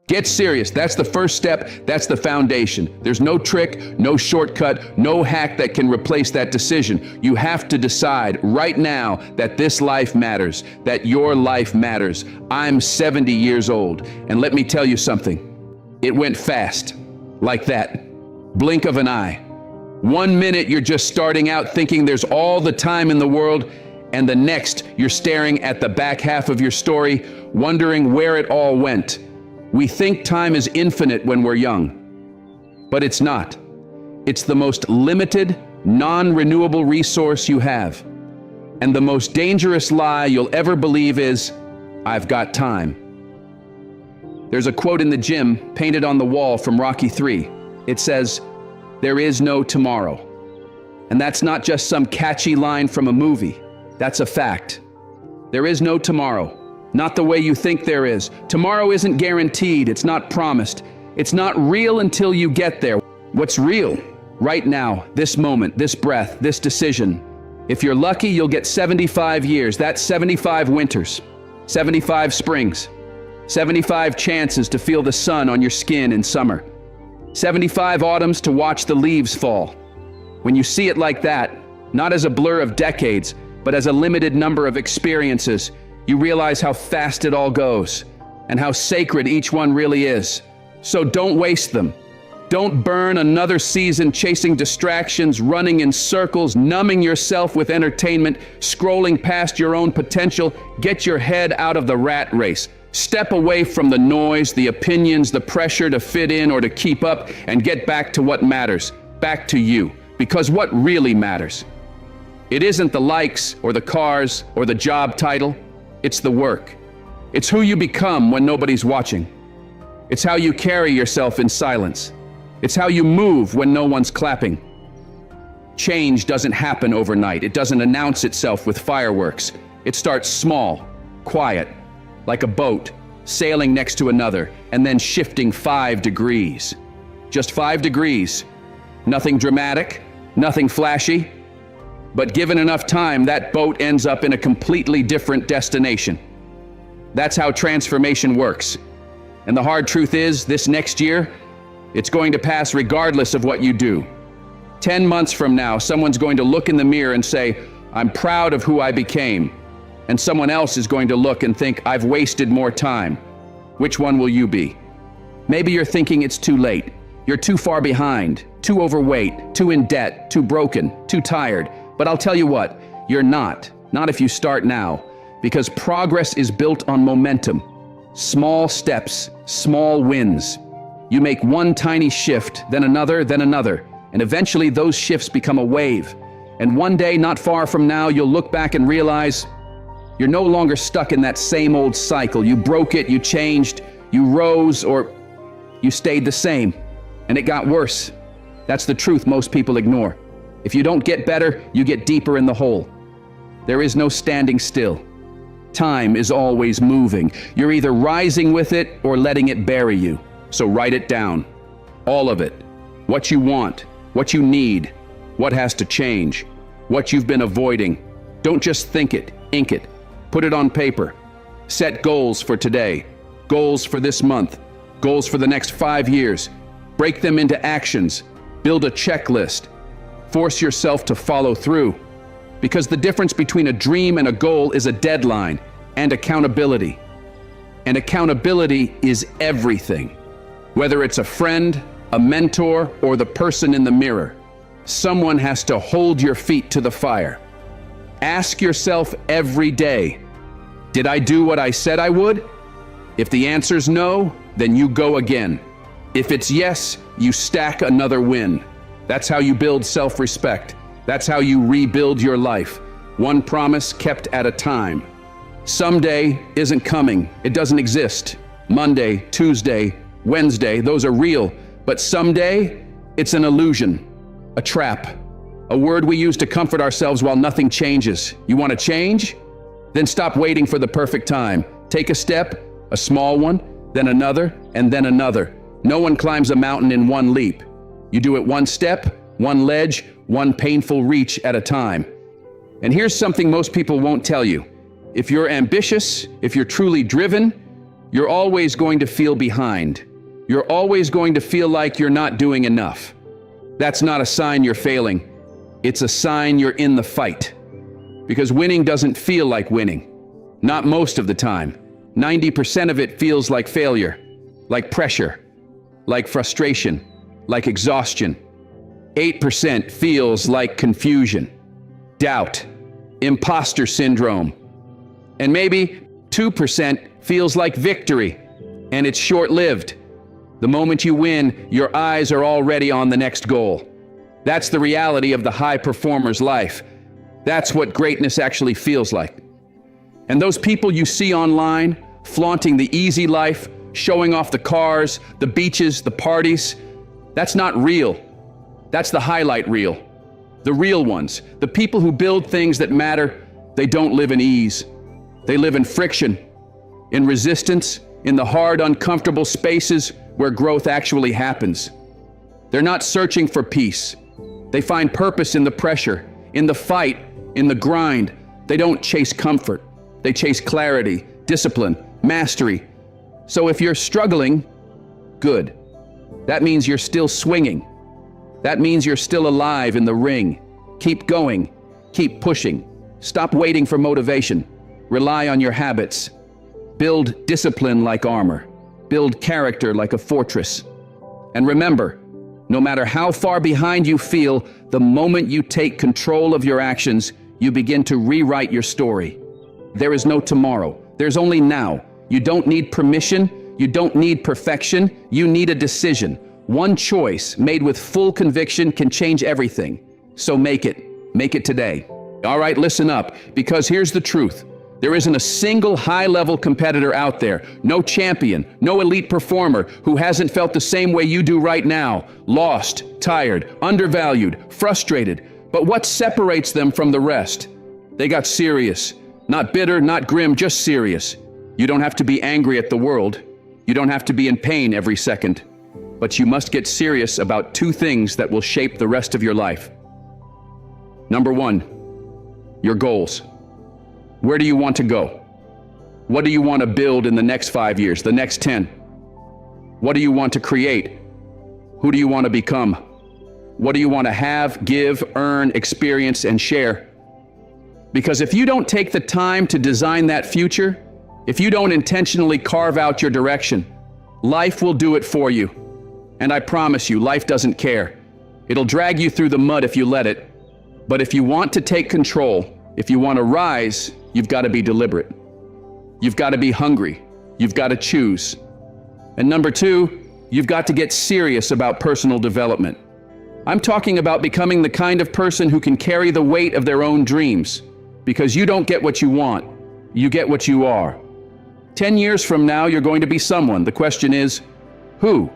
Get serious. That's the first step. That's the foundation. There's no trick, no shortcut, no hack that can replace that decision. You have to decide right now that this life matters, that your life matters. I'm 70 years old, and let me tell you something. It went fast, like that. Blink of an eye. 1 minute you're just starting out thinking there's all the time in the world, and the next you're staring at the back half of your story, wondering where it all went. We think time is infinite when we're young, but it's not. It's the most limited, non-renewable resource you have. And the most dangerous lie you'll ever believe is, I've got time. There's a quote in the gym painted on the wall from Rocky III. It says, "There is no tomorrow." And that's not just some catchy line from a movie. That's a fact. There is no tomorrow. Not the way you think there is. Tomorrow isn't guaranteed. It's not promised. It's not real until you get there. What's real? Right now, this moment, this breath, this decision. If you're lucky, you'll get 75 years. That's 75 winters, 75 springs, 75 chances to feel the sun on your skin in summer, 75 autumns to watch the leaves fall. When you see it like that, not as a blur of decades, but as a limited number of experiences, you realize how fast it all goes and how sacred each one really is. So don't waste them. Don't burn another season chasing distractions, running in circles, numbing yourself with entertainment, scrolling past your own potential. Get your head out of the rat race. Step away from the noise, the opinions, the pressure to fit in or to keep up, and get back to what matters, back to you. Because what really matters? It isn't the likes or the cars or the job title. It's the work. It's who you become when nobody's watching. It's how you carry yourself in silence. It's how you move when no one's clapping. Change doesn't happen overnight. It doesn't announce itself with fireworks. It starts small, quiet, like a boat, sailing next to another, and then shifting 5 degrees. Just 5 degrees. Nothing dramatic, nothing flashy. But given enough time, that boat ends up in a completely different destination. That's how transformation works. And the hard truth is, this next year, it's going to pass regardless of what you do. 10 months from now, someone's going to look in the mirror and say, I'm proud of who I became. And someone else is going to look and think, I've wasted more time. Which one will you be? Maybe you're thinking it's too late. You're too far behind, too overweight, too in debt, too broken, too tired. But I'll tell you what, you're not if you start now, because progress is built on momentum. Small steps, small wins. You make one tiny shift, then another, and eventually those shifts become a wave. And one day, not far from now, you'll look back and realize you're no longer stuck in that same old cycle. You broke it, you changed, you rose, or you stayed the same, and it got worse. That's the truth most people ignore. If you don't get better, you get deeper in the hole. There is no standing still. Time is always moving. You're either rising with it or letting it bury you. So write it down. All of it. What you want, what you need, what has to change, what you've been avoiding. Don't just think it, ink it. Put it on paper. Set goals for today, goals for this month, goals for the next 5 years. Break them into actions. Build a checklist. Force yourself to follow through. Because the difference between a dream and a goal is a deadline and accountability. And accountability is everything. Whether it's a friend, a mentor, or the person in the mirror, someone has to hold your feet to the fire. Ask yourself every day, did I do what I said I would? If the answer's no, then you go again. If it's yes, you stack another win. That's how you build self-respect. That's how you rebuild your life. One promise kept at a time. Someday isn't coming. It doesn't exist. Monday, Tuesday, Wednesday, those are real. But someday, it's an illusion, a trap, a word we use to comfort ourselves while nothing changes. You want to change? Then stop waiting for the perfect time. Take a step, a small one, then another, and then another. No one climbs a mountain in one leap. You do it one step, one ledge, one painful reach at a time. And here's something most people won't tell you. If you're ambitious, if you're truly driven, You're always going to feel behind. You're always going to feel like you're not doing enough. That's not a sign you're failing. It's a sign you're in the fight. Because winning doesn't feel like winning. Not most of the time. 90% of it feels like failure, like pressure, like frustration, like exhaustion. 8% feels like confusion, doubt, imposter syndrome. And maybe 2% feels like victory, and it's short-lived. The moment you win, your eyes are already on the next goal. That's the reality of the high performer's life. That's what greatness actually feels like. And those people you see online, flaunting the easy life, showing off the cars, the beaches, the parties, that's not real. That's the highlight reel. The real ones, the people who build things that matter, they don't live in ease. They live in friction, in resistance, in the hard, uncomfortable spaces where growth actually happens. They're not searching for peace. They find purpose in the pressure, in the fight, in the grind. They don't chase comfort. They chase clarity, discipline, mastery. So if you're struggling, good. That means you're still swinging. That means you're still alive in the ring. Keep going. Keep pushing. Stop waiting for motivation. Rely on your habits. Build discipline like armor. Build character like a fortress. And remember, no matter how far behind you feel, the moment you take control of your actions, you begin to rewrite your story. There is no tomorrow. There's only now. You don't need permission. You don't need perfection. You need a decision. One choice made with full conviction can change everything. So make it. Make it today. All right, listen up, because here's the truth. There isn't a single high-level competitor out there, no champion, no elite performer who hasn't felt the same way you do right now. Lost, tired, undervalued, frustrated. But what separates them from the rest? They got serious. Not bitter, not grim, just serious. You don't have to be angry at the world. You don't have to be in pain every second. But you must get serious about two things that will shape the rest of your life. Number one, your goals. Where do you want to go? What do you want to build in the next 5 years, the next 10? What do you want to create? Who do you want to become? What do you want to have, give, earn, experience, and share? Because if you don't take the time to design that future, if you don't intentionally carve out your direction, life will do it for you. And I promise you, life doesn't care. It'll drag you through the mud if you let it. But if you want to take control, if you want to rise, you've got to be deliberate. You've got to be hungry. You've got to choose. And number two, you've got to get serious about personal development. I'm talking about becoming the kind of person who can carry the weight of their own dreams. Because you don't get what you want, you get what you are. 10 years from now, you're going to be someone. The question is, who?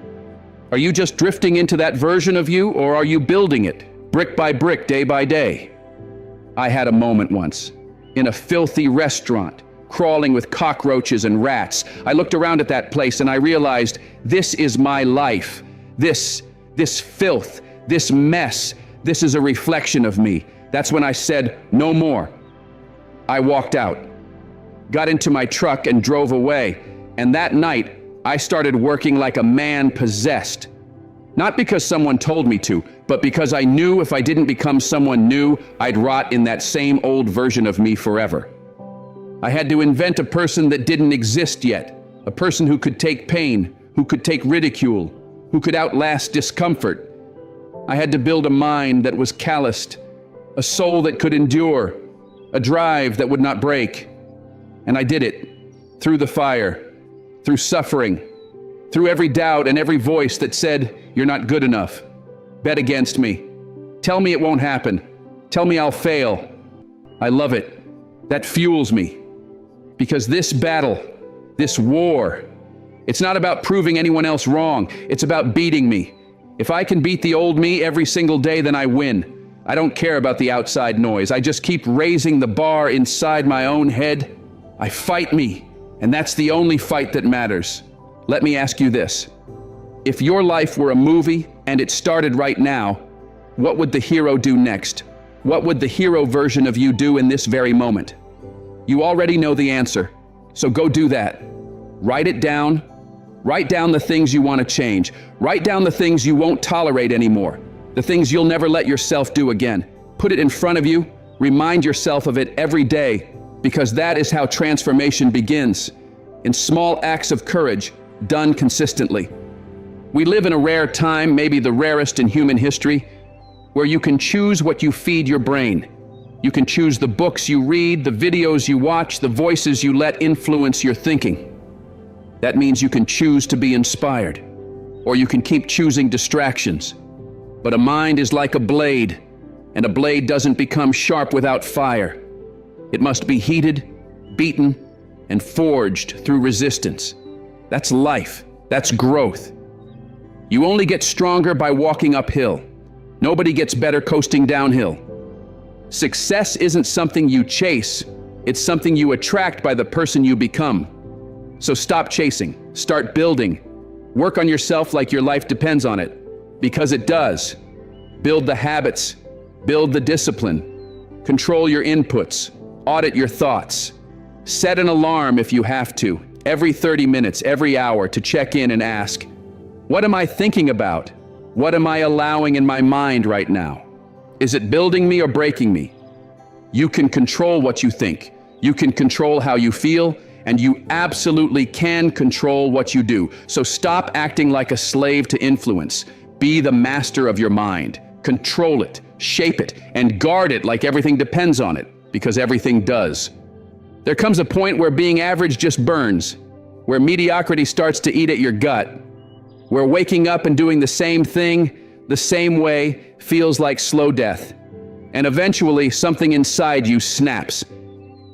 Are you just drifting into that version of you, or are you building it, brick by brick, day by day? I had a moment once, in a filthy restaurant, crawling with cockroaches and rats. I looked around at that place and I realized, this is my life. This filth, this mess, this is a reflection of me. That's when I said, no more. I walked out, got into my truck and drove away. And that night, I started working like a man possessed. Not because someone told me to, but because I knew if I didn't become someone new, I'd rot in that same old version of me forever. I had to invent a person that didn't exist yet, a person who could take pain, who could take ridicule, who could outlast discomfort. I had to build a mind that was calloused, a soul that could endure, a drive that would not break. And I did it, through the fire, through suffering, through every doubt and every voice that said, you're not good enough. Bet against me. Tell me it won't happen. Tell me I'll fail. I love it. That fuels me. Because this battle, this war, it's not about proving anyone else wrong. It's about beating me. If I can beat the old me every single day, then I win. I don't care about the outside noise. I just keep raising the bar inside my own head. I fight me, and that's the only fight that matters. Let me ask you this. If your life were a movie and it started right now, what would the hero do next? What would the hero version of you do in this very moment? You already know the answer, so go do that. Write it down. Write down the things you want to change. Write down the things you won't tolerate anymore. The things you'll never let yourself do again. Put it in front of you. Remind yourself of it every day, because that is how transformation begins, in small acts of courage, done consistently. We live in a rare time, maybe the rarest in human history, where you can choose what you feed your brain. You can choose the books you read, the videos you watch, the voices you let influence your thinking. That means you can choose to be inspired, or you can keep choosing distractions. But a mind is like a blade, and a blade doesn't become sharp without fire. It must be heated, beaten, and forged through resistance. That's life. That's growth. You only get stronger by walking uphill. Nobody gets better coasting downhill. Success isn't something you chase. It's something you attract by the person you become. So stop chasing. Start building. Work on yourself like your life depends on it, because it does. Build the habits. Build the discipline. Control your inputs. Audit your thoughts. Set an alarm if you have to, every 30 minutes, every hour, to check in and ask, what am I thinking about? What am I allowing in my mind right now? Is it building me or breaking me? You can control what you think. You can control how you feel, and you absolutely can control what you do. So stop acting like a slave to influence. Be the master of your mind. Control it, shape it, and guard it like everything depends on it, because everything does. There comes a point where being average just burns, where mediocrity starts to eat at your gut, where waking up and doing the same thing, the same way, feels like slow death. And eventually, something inside you snaps.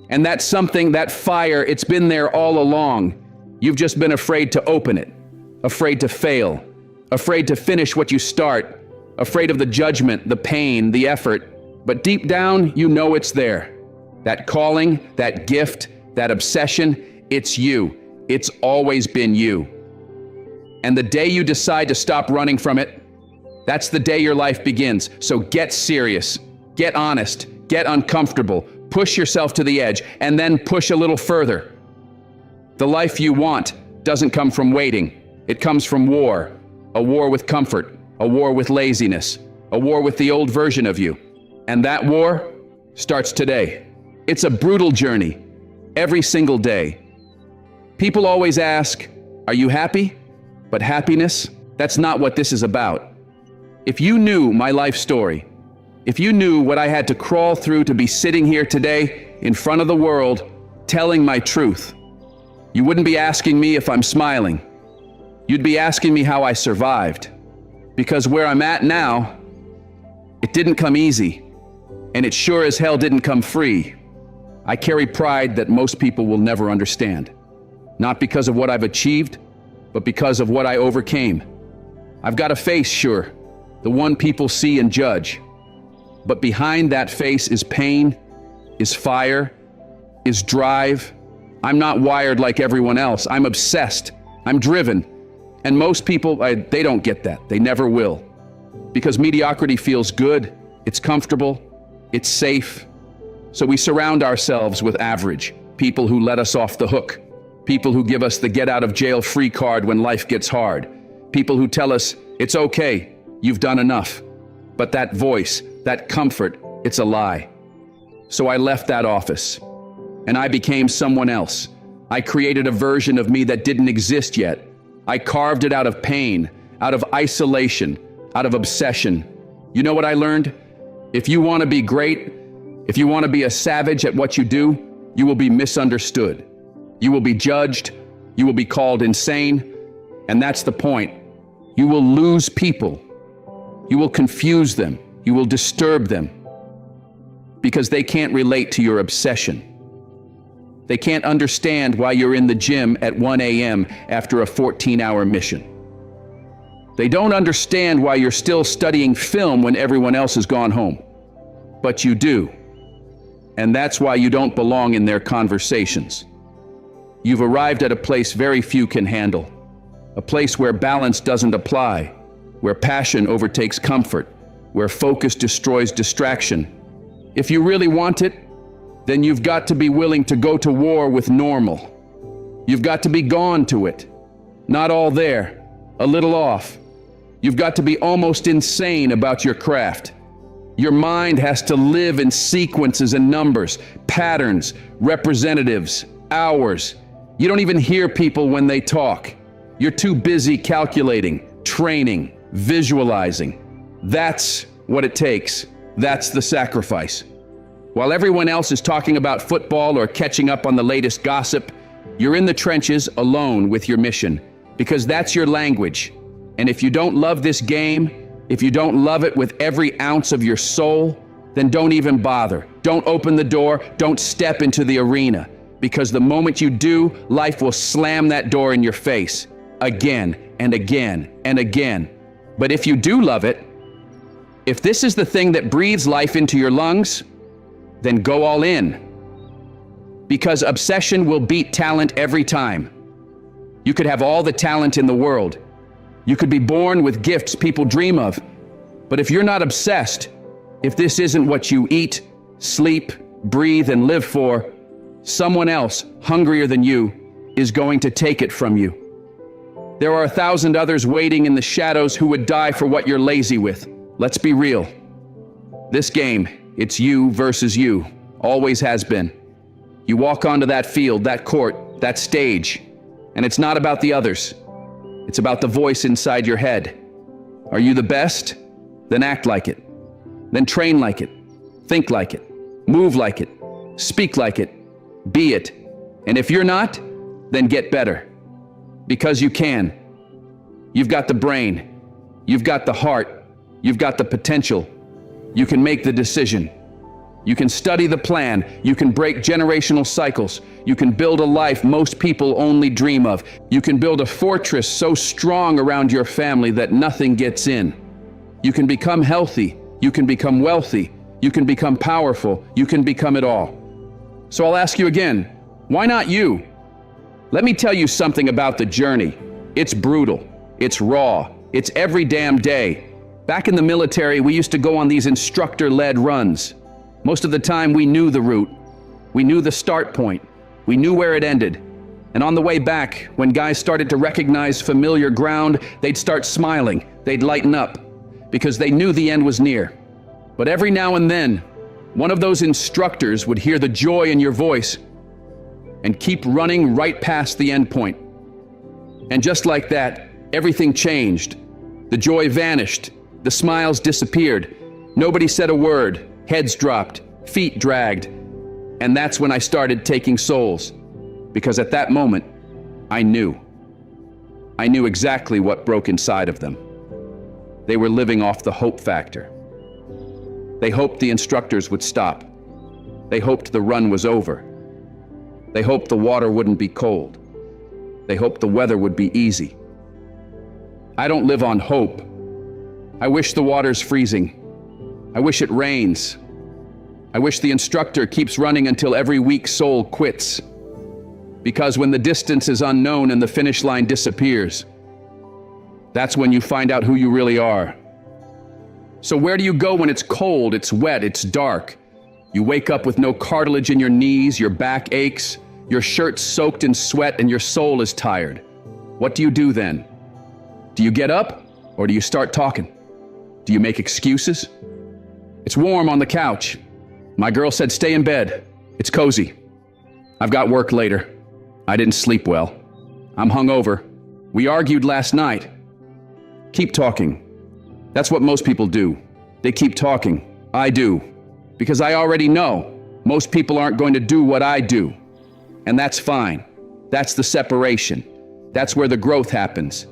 And that something, that fire, it's been there all along. You've just been afraid to open it, afraid to fail, afraid to finish what you start, afraid of the judgment, the pain, the effort. But deep down, you know it's there. That calling, that gift, that obsession, it's you. It's always been you. And the day you decide to stop running from it, that's the day your life begins. So get serious, get honest, get uncomfortable, push yourself to the edge, and then push a little further. The life you want doesn't come from waiting. It comes from war. A war with comfort, a war with laziness, a war with the old version of you. And that war starts today. It's a brutal journey, every single day. People always ask, are you happy? But happiness, that's not what this is about. If you knew my life story, if you knew what I had to crawl through to be sitting here today in front of the world, telling my truth, you wouldn't be asking me if I'm smiling. You'd be asking me how I survived. Because where I'm at now, it didn't come easy, and it sure as hell didn't come free. I carry pride that most people will never understand. Not because of what I've achieved, but because of what I overcame. I've got a face, sure, the one people see and judge. But behind that face is pain, is fire, is drive. I'm not wired like everyone else. I'm obsessed. I'm driven. And most people, they don't get that. They never will. Because mediocrity feels good, it's comfortable, it's safe. So we surround ourselves with average, people who let us off the hook, people who give us the get-out-of-jail-free card when life gets hard, people who tell us, it's okay, you've done enough. But that voice, that comfort, it's a lie. So I left that office, and I became someone else. I created a version of me that didn't exist yet. I carved it out of pain, out of isolation, out of obsession. You know what I learned? If you want to be great, if you want to be a savage at what you do, you will be misunderstood. You will be judged. You will be called insane. And that's the point. You will lose people. You will confuse them. You will disturb them because they can't relate to your obsession. They can't understand why you're in the gym at 1 a.m. after a 14-hour mission. They don't understand why you're still studying film when everyone else has gone home. But you do. And that's why you don't belong in their conversations. You've arrived at a place very few can handle. A place where balance doesn't apply, where passion overtakes comfort, where focus destroys distraction. If you really want it, then you've got to be willing to go to war with normal. You've got to be gone to it. Not all there, a little off. You've got to be almost insane about your craft. Your mind has to live in sequences and numbers, patterns, representatives, hours. You don't even hear people when they talk. You're too busy calculating, training, visualizing. That's what it takes. That's the sacrifice. While everyone else is talking about football or catching up on the latest gossip, you're in the trenches alone with your mission, because that's your language. And if you don't love this game, if you don't love it with every ounce of your soul, then don't even bother. Don't open the door, don't step into the arena, because the moment you do, life will slam that door in your face, again and again and again. But if you do love it, if this is the thing that breathes life into your lungs, then go all in. Because obsession will beat talent every time. You could have all the talent in the world. You could be born with gifts people dream of. But if you're not obsessed, if this isn't what you eat, sleep, breathe, and live for, someone else, hungrier than you, is going to take it from you. There are 1,000 others waiting in the shadows who would die for what you're lazy with. Let's be real. This game, it's you versus you. Always has been. You walk onto that field, that court, that stage, and it's not about the others. It's about the voice inside your head. Are you the best? Then act like it. Then train like it. Think like it. Move like it. Speak like it. Be it. And if you're not, then get better. Because you can. You've got the brain. You've got the heart. You've got the potential. You can make the decision. You can study the plan. You can break generational cycles. You can build a life most people only dream of. You can build a fortress so strong around your family that nothing gets in. You can become healthy. You can become wealthy. You can become powerful. You can become it all. So I'll ask you again, why not you? Let me tell you something about the journey. It's brutal. It's raw. It's every damn day. Back in the military, we used to go on these instructor-led runs. Most of the time, we knew the route. We knew the start point. We knew where it ended. And on the way back, when guys started to recognize familiar ground, they'd start smiling. They'd lighten up, because they knew the end was near. But every now and then, one of those instructors would hear the joy in your voice and keep running right past the end point. And just like that, everything changed. The joy vanished. The smiles disappeared. Nobody said a word. Heads dropped. Feet dragged. And that's when I started taking souls. Because at that moment, I knew. I knew exactly what broke inside of them. They were living off the hope factor. They hoped the instructors would stop. They hoped the run was over. They hoped the water wouldn't be cold. They hoped the weather would be easy. I don't live on hope. I wish the water's freezing. I wish it rains. I wish the instructor keeps running until every weak soul quits. Because when the distance is unknown and the finish line disappears, that's when you find out who you really are. So where do you go when it's cold, it's wet, it's dark? You wake up with no cartilage in your knees, your back aches, your shirt's soaked in sweat, and your soul is tired. What do you do then? Do you get up, or do you start talking? Do you make excuses? It's warm on the couch. My girl said stay in bed. It's cozy. I've got work later. I didn't sleep well. I'm hungover. We argued last night. Keep talking. That's what most people do. They keep talking. I do. Because I already know most people aren't going to do what I do. And that's fine. That's the separation. That's where the growth happens.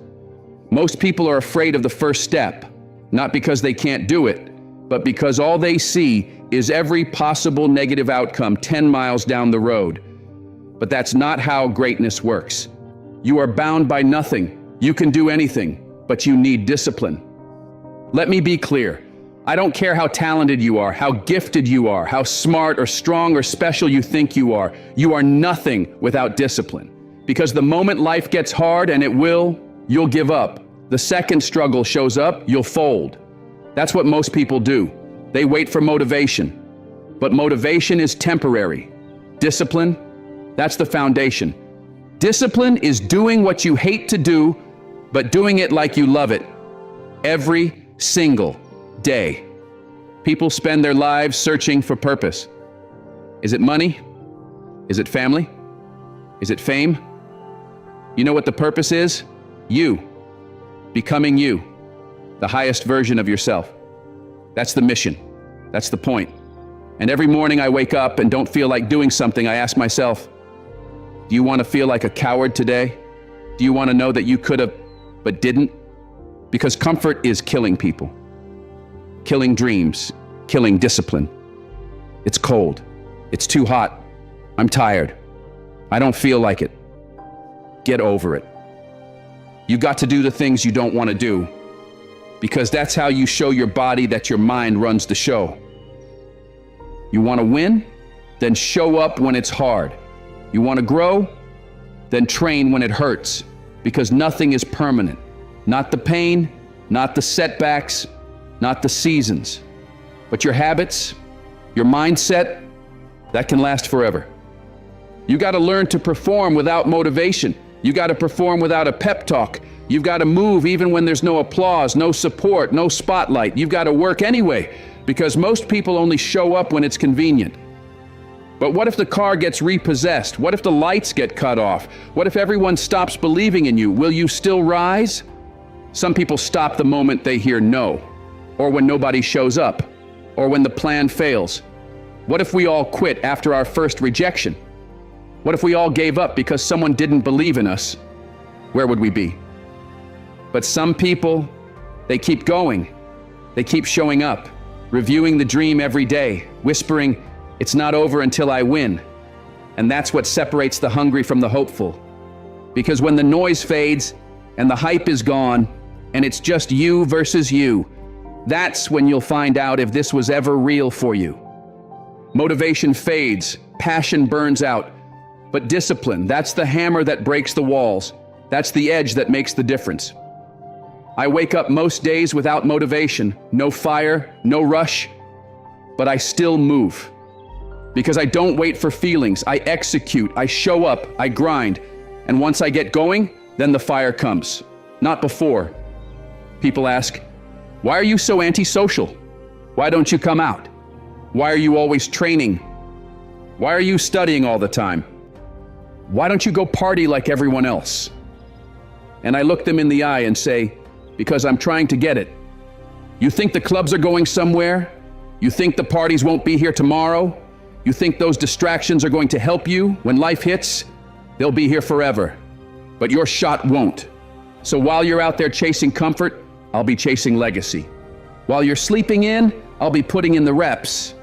Most people are afraid of the first step, not because they can't do it, but because all they see is every possible negative outcome 10 miles down the road. But that's not how greatness works. You are bound by nothing. You can do anything, but you need discipline. Let me be clear. I don't care how talented you are, how gifted you are, how smart or strong or special you think you are. You are nothing without discipline. Because the moment life gets hard, and it will, you'll give up. The second struggle shows up, you'll fold. That's what most people do. They wait for motivation. But motivation is temporary. Discipline, that's the foundation. Discipline is doing what you hate to do, but doing it like you love it every single day. People spend their lives searching for purpose. Is it money? Is it family? Is it fame? You know what the purpose is? You. Becoming you. The highest version of yourself. That's the mission. That's the point. And every morning I wake up and don't feel like doing something, I ask myself, do you want to feel like a coward today? Do you want to know that you could have, but didn't? Because comfort is killing people. Killing dreams. Killing discipline. It's cold. It's too hot. I'm tired. I don't feel like it. Get over it. You got to do the things you don't want to do, because that's how you show your body that your mind runs the show. You want to win? Then show up when it's hard. You want to grow? Then train when it hurts, because nothing is permanent. Not the pain, not the setbacks, not the seasons, but your habits, your mindset, that can last forever. You got to learn to perform without motivation. You got to perform without a pep talk. You've got to move even when there's no applause, no support, no spotlight. You've got to work anyway, because most people only show up when it's convenient. But what if the car gets repossessed? What if the lights get cut off? What if everyone stops believing in you? Will you still rise? Some people stop the moment they hear no, or when nobody shows up, or when the plan fails. What if we all quit after our first rejection? What if we all gave up because someone didn't believe in us? Where would we be? But some people, they keep going. They keep showing up, reviewing the dream every day, whispering, "It's not over until I win." And that's what separates the hungry from the hopeful. Because when the noise fades and the hype is gone and it's just you versus you, that's when you'll find out if this was ever real for you. Motivation fades, passion burns out, but discipline, that's the hammer that breaks the walls. That's the edge that makes the difference. I wake up most days without motivation, no fire, no rush, but I still move. Because I don't wait for feelings, I execute, I show up, I grind, and once I get going, then the fire comes, not before. People ask, why are you so antisocial? Why don't you come out? Why are you always training? Why are you studying all the time? Why don't you go party like everyone else? And I look them in the eye and say, because I'm trying to get it. You think the clubs are going somewhere? You think the parties won't be here tomorrow? You think those distractions are going to help you when life hits? They'll be here forever, but your shot won't. So while you're out there chasing comfort, I'll be chasing legacy. While you're sleeping in, I'll be putting in the reps.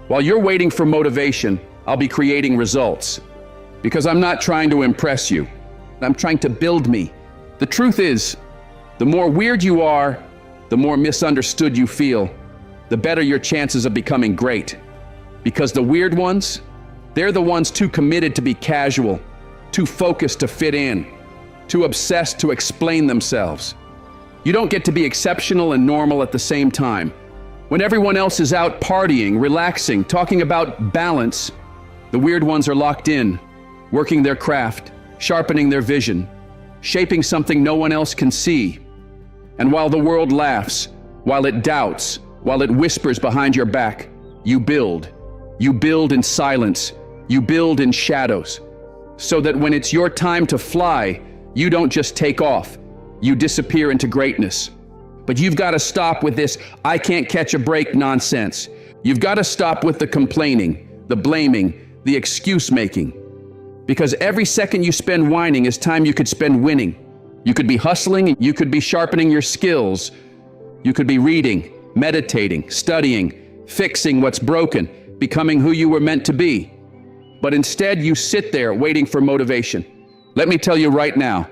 While you're waiting for motivation, I'll be creating results. Because I'm not trying to impress you. I'm trying to build me. The truth is, the more weird you are, the more misunderstood you feel, the better your chances of becoming great. Because the weird ones, they're the ones too committed to be casual, too focused to fit in, too obsessed to explain themselves. You don't get to be exceptional and normal at the same time. When everyone else is out partying, relaxing, talking about balance, the weird ones are locked in, working their craft, sharpening their vision, shaping something no one else can see. And while the world laughs, while it doubts, while it whispers behind your back, you build. You build in silence. You build in shadows. So that when it's your time to fly, you don't just take off. You disappear into greatness. But you've got to stop with this "I can't catch a break" nonsense. You've got to stop with the complaining, the blaming, the excuse making. Because every second you spend whining is time you could spend winning. You could be hustling, you could be sharpening your skills. You could be reading, meditating, studying, fixing what's broken, becoming who you were meant to be. But instead you sit there waiting for motivation. Let me tell you right now,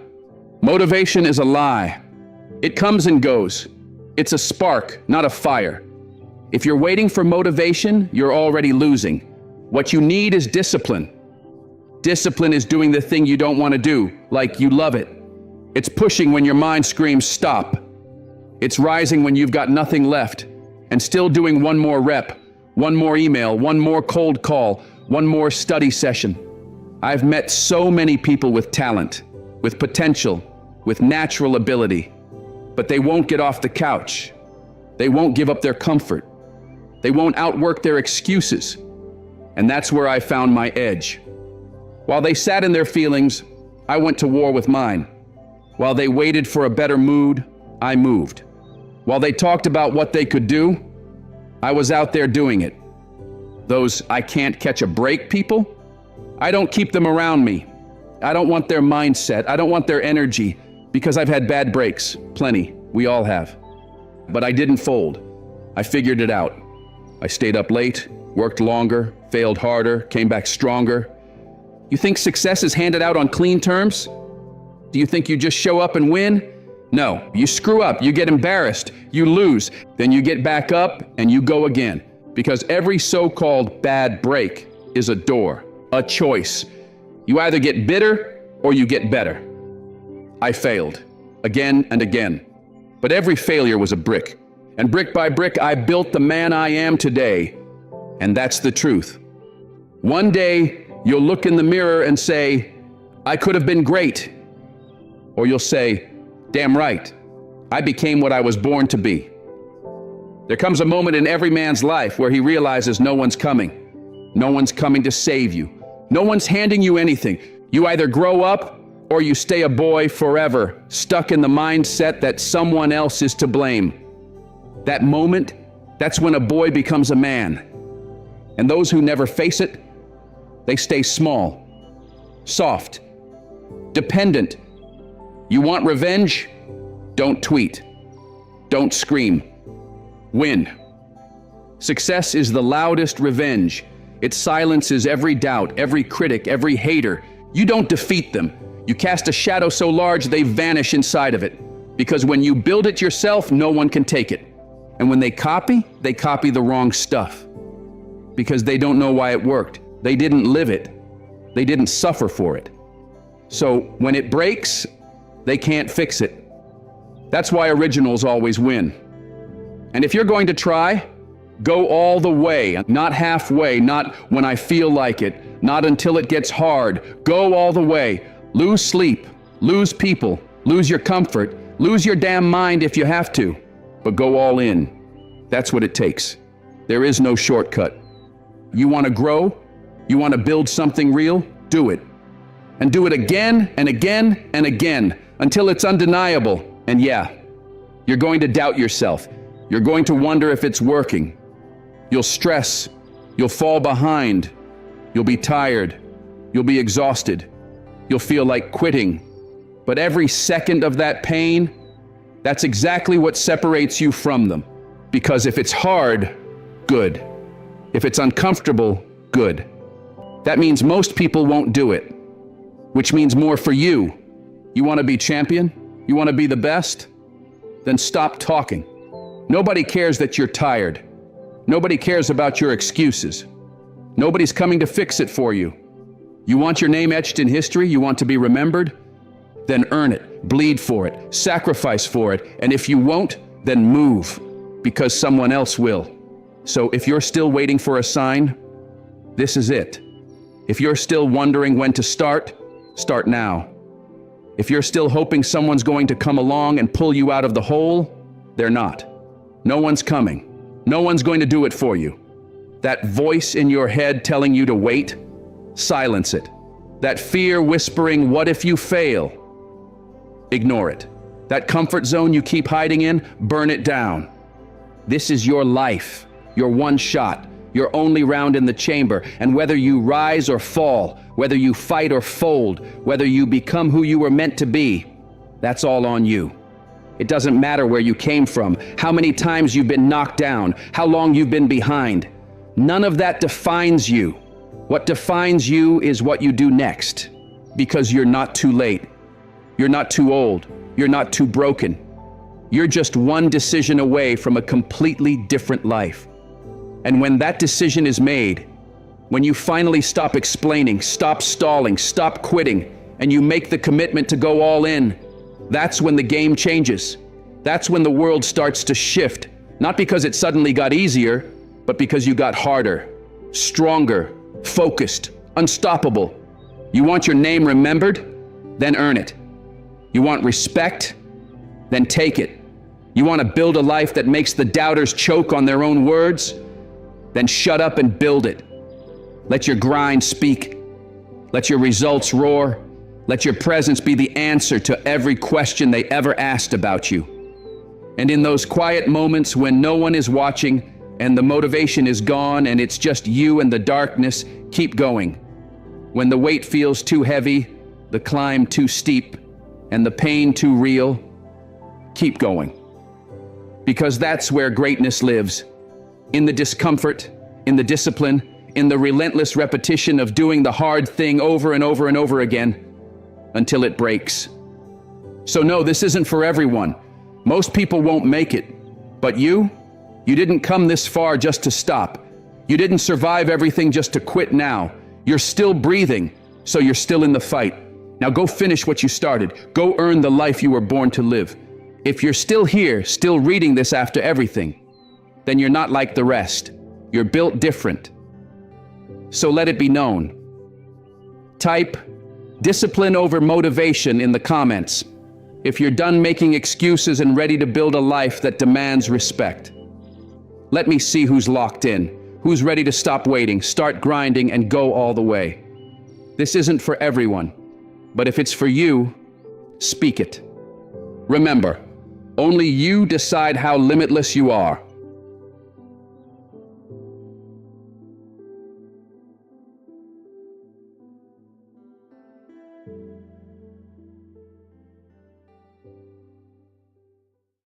motivation is a lie. It comes and goes. It's a spark, not a fire. If you're waiting for motivation, you're already losing. What you need is discipline. Discipline is doing the thing you don't want to do, like you love it. It's pushing when your mind screams stop. It's rising when you've got nothing left, and still doing one more rep, one more email, one more cold call, one more study session. I've met so many people with talent, with potential, with natural ability, but they won't get off the couch. They won't give up their comfort. They won't outwork their excuses. And that's where I found my edge. While they sat in their feelings, I went to war with mine. While they waited for a better mood, I moved. While they talked about what they could do, I was out there doing it. Those I can't catch a break people, I don't keep them around me. I don't want their mindset. I don't want their energy, because I've had bad breaks, plenty. We all have. But I didn't fold. I figured it out. I stayed up late, worked longer, failed harder, came back stronger. You think success is handed out on clean terms? Do you think you just show up and win? No, you screw up, you get embarrassed, you lose, then you get back up and you go again. Because every so-called bad break is a door, a choice. You either get bitter or you get better. I failed, again and again. But every failure was a brick. And brick by brick, I built the man I am today. And that's the truth. One day, you'll look in the mirror and say, I could have been great. Or you'll say, damn right, I became what I was born to be. There comes a moment in every man's life where he realizes no one's coming. No one's coming to save you. No one's handing you anything. You either grow up or you stay a boy forever, stuck in the mindset that someone else is to blame. That moment, that's when a boy becomes a man. And those who never face it, they stay small, soft, dependent. You want revenge? Don't tweet. Don't scream. Win. Success is the loudest revenge. It silences every doubt, every critic, every hater. You don't defeat them. You cast a shadow so large they vanish inside of it. Because when you build it yourself, no one can take it. And when they copy the wrong stuff. Because they don't know why it worked. They didn't live it. They didn't suffer for it. So when it breaks, they can't fix it. That's why originals always win. And if you're going to try, go all the way, not halfway, not when I feel like it, not until it gets hard. Go all the way. Lose sleep, lose people, lose your comfort, lose your damn mind if you have to, but go all in. That's what it takes. There is no shortcut. You want to grow? You want to build something real? Do it. And do it again and again and again until it's undeniable. And yeah, you're going to doubt yourself. You're going to wonder if it's working. You'll stress. You'll fall behind. You'll be tired. You'll be exhausted. You'll feel like quitting. But every second of that pain, that's exactly what separates you from them. Because if it's hard, good. If it's uncomfortable, good. That means most people won't do it, which means more for you. You want to be champion? You want to be the best? Then stop talking. Nobody cares that you're tired. Nobody cares about your excuses. Nobody's coming to fix it for you. You want your name etched in history? You want to be remembered? Then earn it, bleed for it, sacrifice for it, and if you won't, then move, because someone else will. So if you're still waiting for a sign, this is it. If you're still wondering when to start, start now. If you're still hoping someone's going to come along and pull you out of the hole, they're not. No one's coming. No one's going to do it for you. That voice in your head telling you to wait, silence it. That fear whispering, what if you fail? Ignore it. That comfort zone you keep hiding in, burn it down. This is your life, your one shot, your only round in the chamber. And whether you rise or fall, whether you fight or fold, whether you become who you were meant to be, that's all on you. It doesn't matter where you came from, how many times you've been knocked down, how long you've been behind. None of that defines you. What defines you is what you do next, because you're not too late. You're not too old. You're not too broken. You're just one decision away from a completely different life. And when that decision is made, when you finally stop explaining, stop stalling, stop quitting, and you make the commitment to go all in, that's when the game changes. That's when the world starts to shift, not because it suddenly got easier, but because you got harder, stronger, focused, unstoppable. You want your name remembered? Then earn it. You want respect? Then take it. You want to build a life that makes the doubters choke on their own words? Then shut up and build it. Let your grind speak. Let your results roar. Let your presence be the answer to every question they ever asked about you. And in those quiet moments when no one is watching and the motivation is gone and it's just you and the darkness, keep going. When the weight feels too heavy, the climb too steep, and the pain too real, keep going. Because that's where greatness lives. In the discomfort, in the discipline, in the relentless repetition of doing the hard thing over and over and over again until it breaks. So no, this isn't for everyone. Most people won't make it. But you didn't come this far just to stop. You didn't survive everything just to quit now. You're still breathing, so you're still in the fight. Now go finish what you started. Go earn the life you were born to live. If you're still here, still reading this after everything, then you're not like the rest. You're built different. So let it be known. Type discipline over motivation in the comments if you're done making excuses and ready to build a life that demands respect. Let me see who's locked in, who's ready to stop waiting, start grinding, and go all the way. This isn't for everyone, but if it's for you, speak it. Remember, only you decide how limitless you are.